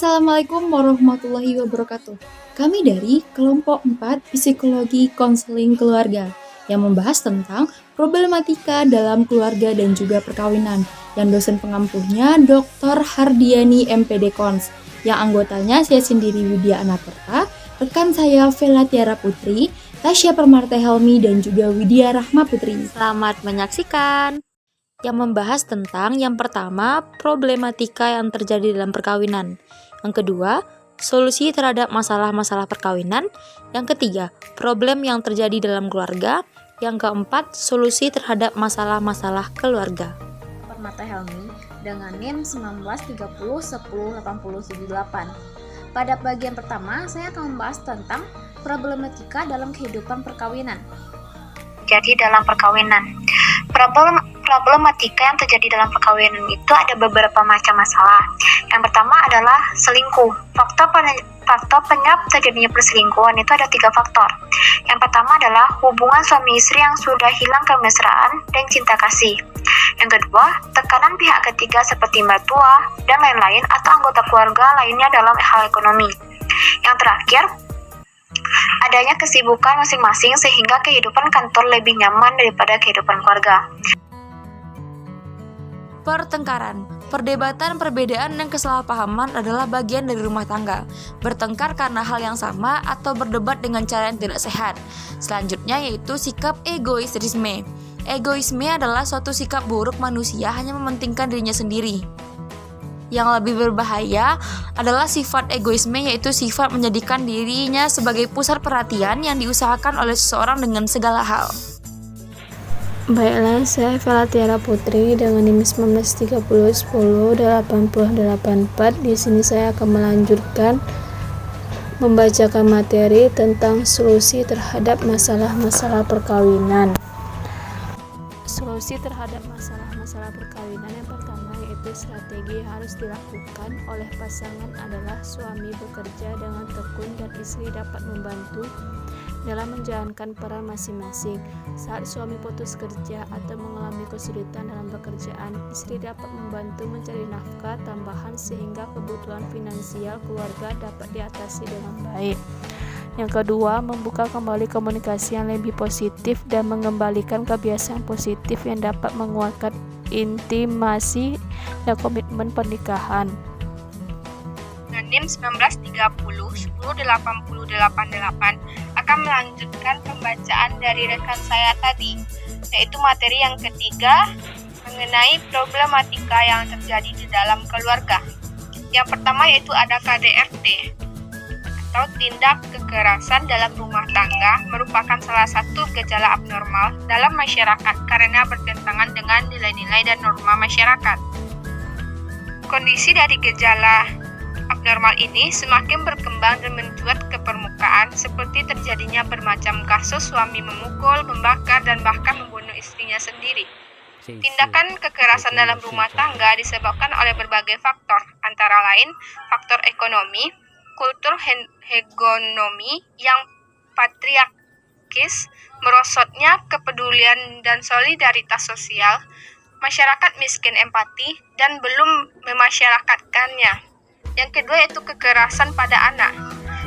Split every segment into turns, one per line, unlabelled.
Assalamualaikum warahmatullahi wabarakatuh. Kami dari kelompok 4 Psikologi Konseling Keluarga yang membahas tentang problematika dalam keluarga dan juga perkawinan. Yang dosen pengampuhnya Dr. Hardiani MPD Kons, yang anggotanya saya sendiri Widya Anaperta, rekan saya Vela Tiara Putri, Tasya Permarte Helmi, dan juga Widya Rahma Putri.
Selamat menyaksikan. Yang membahas tentang yang pertama, problematika yang terjadi dalam perkawinan. Yang kedua, solusi terhadap masalah-masalah perkawinan. Yang ketiga, problem yang terjadi dalam keluarga. Yang keempat, solusi terhadap masalah-masalah keluarga.
Permata Helmi dengan NIM 1930108078. Pada bagian pertama, saya akan membahas tentang problematika dalam kehidupan perkawinan.
Jadi dalam perkawinan, problematika yang terjadi dalam perkawinan itu ada beberapa macam masalah. Yang pertama adalah selingkuh. Faktor penyebab terjadinya perselingkuhan itu ada 3 faktor. Yang pertama adalah hubungan suami istri yang sudah hilang kemesraan dan cinta kasih. Yang kedua, tekanan pihak ketiga seperti mertua dan lain-lain atau anggota keluarga lainnya dalam hal ekonomi. Yang terakhir, adanya kesibukan masing-masing sehingga kehidupan kantor lebih nyaman daripada kehidupan keluarga.
Pertengkaran, perdebatan, perbedaan, dan kesalahpahaman adalah bagian dari rumah tangga. Bertengkar karena hal yang sama atau berdebat dengan cara yang tidak sehat. Selanjutnya yaitu sikap egoisme. Egoisme adalah suatu sikap buruk manusia hanya mementingkan dirinya sendiri. Yang lebih berbahaya adalah sifat egoisme, yaitu sifat menjadikan dirinya sebagai pusat perhatian yang diusahakan oleh seseorang dengan segala hal.
Baiklah, saya Vela Tiara Putri dengan NIM 1930108084. Di sini saya akan melanjutkan membacakan materi tentang solusi terhadap masalah-masalah perkawinan. Solusi terhadap masalah-masalah perkawinan yang pertama yaitu strategi yang harus dilakukan oleh pasangan adalah suami bekerja dengan tekun dan istri dapat membantu dalam menjalankan peran masing-masing. Saat suami putus kerja atau mengalami kesulitan dalam pekerjaan, istri dapat membantu mencari nafkah tambahan sehingga kebutuhan finansial keluarga dapat diatasi dengan baik. Yang kedua, membuka kembali komunikasi yang lebih positif dan mengembalikan kebiasaan positif yang dapat menguatkan intimasi dan komitmen pernikahan.
NIM 1930108088 akan melanjutkan pembacaan dari rekan saya tadi, yaitu materi yang ketiga mengenai problematika yang terjadi di dalam keluarga. Yang pertama yaitu ada KDRT atau tindak kekerasan dalam rumah tangga, merupakan salah satu gejala abnormal dalam masyarakat karena bertentangan dengan nilai-nilai dan norma masyarakat. Kondisi dari gejala abnormal ini semakin berkembang dan mencuat ke permukaan, seperti terjadinya bermacam kasus suami memukul, membakar, dan bahkan membunuh istrinya sendiri. Tindakan kekerasan dalam rumah tangga disebabkan oleh berbagai faktor, antara lain faktor ekonomi, kultur hegemomi yang patriarkis, merosotnya kepedulian dan solidaritas sosial, masyarakat miskin empati, dan belum memasyarakatkannya. Yang kedua yaitu kekerasan pada anak.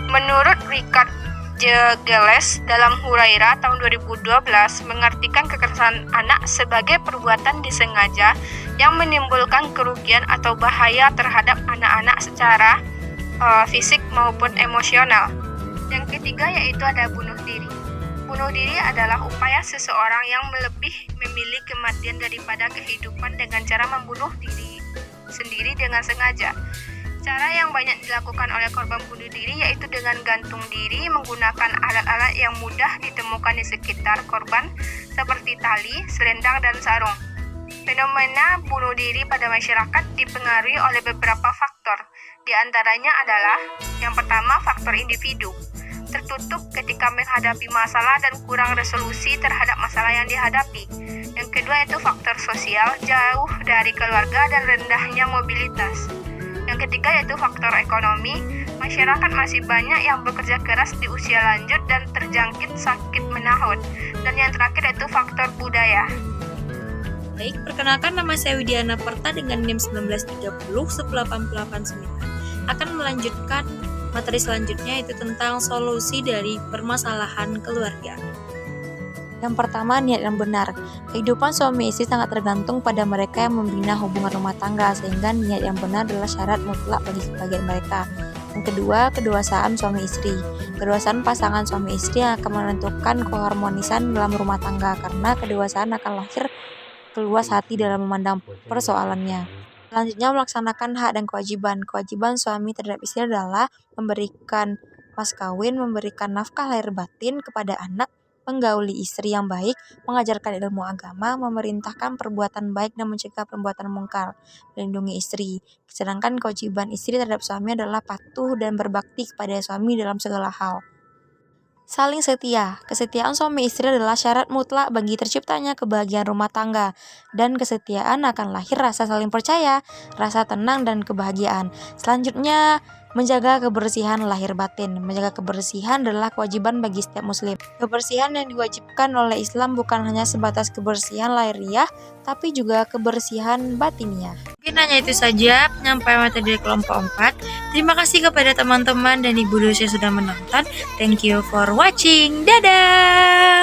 Menurut Richard Jegeles dalam Hurairah tahun 2012 mengartikan kekerasan anak sebagai perbuatan disengaja yang menimbulkan kerugian atau bahaya terhadap anak-anak secara fisik maupun emosional. Yang ketiga yaitu ada bunuh diri. Bunuh diri adalah upaya seseorang yang lebih memilih kematian daripada kehidupan dengan cara membunuh diri sendiri dengan sengaja. Cara yang banyak dilakukan oleh korban bunuh diri yaitu dengan gantung diri menggunakan alat-alat yang mudah ditemukan di sekitar korban seperti tali, selendang, dan sarung. Fenomena bunuh diri pada masyarakat dipengaruhi oleh beberapa faktor. Di antaranya adalah yang pertama faktor individu, tertutup ketika menghadapi masalah dan kurang resolusi terhadap masalah yang dihadapi. Yang kedua yaitu faktor sosial, jauh dari keluarga dan rendahnya mobilitas. Yang ketiga yaitu faktor ekonomi, masyarakat masih banyak yang bekerja keras di usia lanjut dan terjangkit sakit menahun. Dan yang terakhir yaitu faktor budaya.
Baik, perkenalkan nama saya Widya Anaperta dengan NIM 1930108089. akan melanjutkan materi selanjutnya, yaitu tentang solusi dari permasalahan keluarga. Yang pertama, niat yang benar. Kehidupan suami istri sangat tergantung pada mereka yang membina hubungan rumah tangga, sehingga niat yang benar adalah syarat mutlak bagi kebahagiaan mereka. Yang kedua, kedewasaan suami istri. Kedewasaan pasangan suami istri yang akan menentukan keharmonisan dalam rumah tangga, karena kedewasaan akan lahir keluas hati dalam memandang persoalannya. Selanjutnya, melaksanakan hak dan kewajiban. Kewajiban suami terhadap istri adalah memberikan mas kawin, memberikan nafkah lahir batin kepada anak, menggauli istri yang baik, mengajarkan ilmu agama, memerintahkan perbuatan baik dan mencegah perbuatan mungkar, melindungi istri. Sedangkan kewajiban istri terhadap suami adalah patuh dan berbakti kepada suami dalam segala hal. Saling setia. Kesetiaan suami istri adalah syarat mutlak bagi terciptanya kebahagiaan rumah tangga, dan kesetiaan akan lahir rasa saling percaya, rasa tenang dan kebahagiaan. Selanjutnya, menjaga kebersihan lahir batin. Menjaga kebersihan adalah kewajiban bagi setiap muslim. Kebersihan yang diwajibkan oleh Islam bukan hanya sebatas kebersihan lahiriah, tapi juga kebersihan batiniah. Mungkin hanya itu saja penyampaian materi kelompok 4. Terima kasih kepada teman-teman dan ibu dosen sudah menonton. Thank you for watching. Dadah!